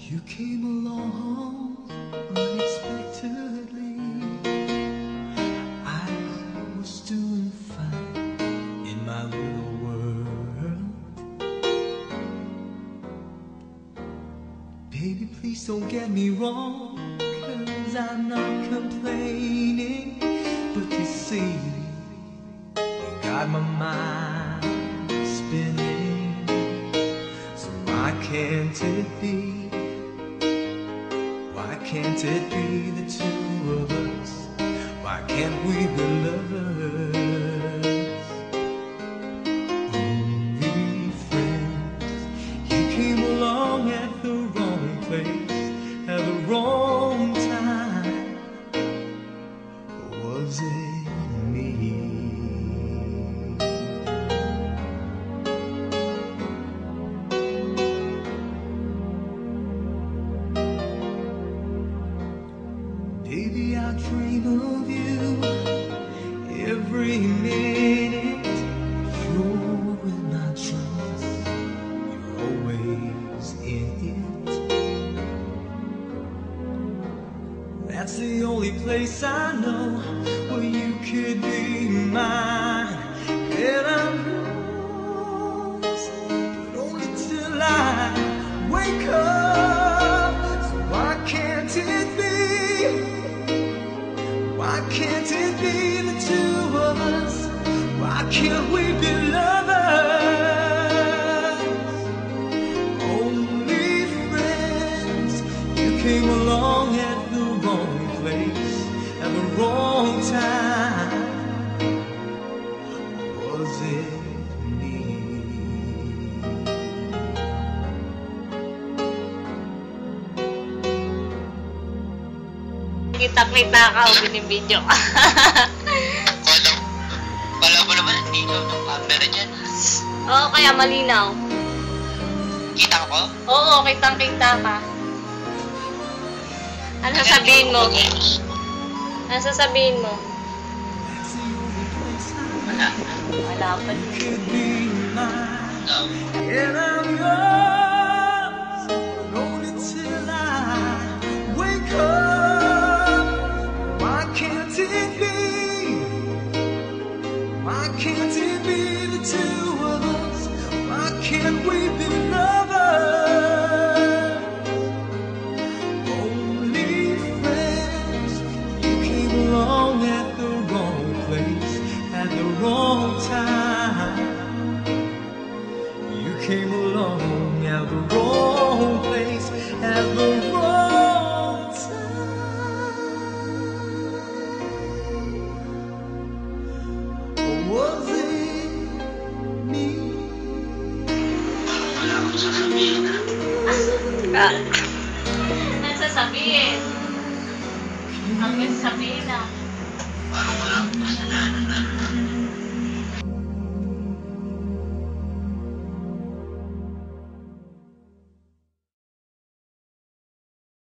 You came along unexpectedly. I was doing fine in my little world. Baby, please don't get me wrong, 'cause I'm not complaining. But you see, you got my mind spinning. So why can't it be? Why can't it be the two of us? Why can't we be lovers? Only friends. You came along at the wrong place, at the wrong time. Was it me? Baby, I dream of you every minute. You're in my dreams, you're always in it. That's the only place I know where you could be mine. And I'm yours, but only till I wake up. So why can't it be? Why can't it be the two of us? Why can't we be lovers? Only friends. You came along at the wrong place, at the wrong time. Was it me? Kita-kita ka o binibidyo ka. Kala mo naman, dito ng camera dyan. Oo, kaya malinaw. Kita ko? Oo, kitang-kita ka. Ano sasabihin mo? Ano sasabihin mo? Wala. Wala pa din. No. And I'm yours, but only till I wake up. Why can't it be? Why can't it be the two of us? Why can't we be lovers? Only friends. You came along at the wrong place, at the wrong time. You came along at the wrong place, at the wrong time. Or was it me? Wala akong sasabihin na. Ano sasabihin? Ang sasabihin na. Parang wala akong kasalanan na.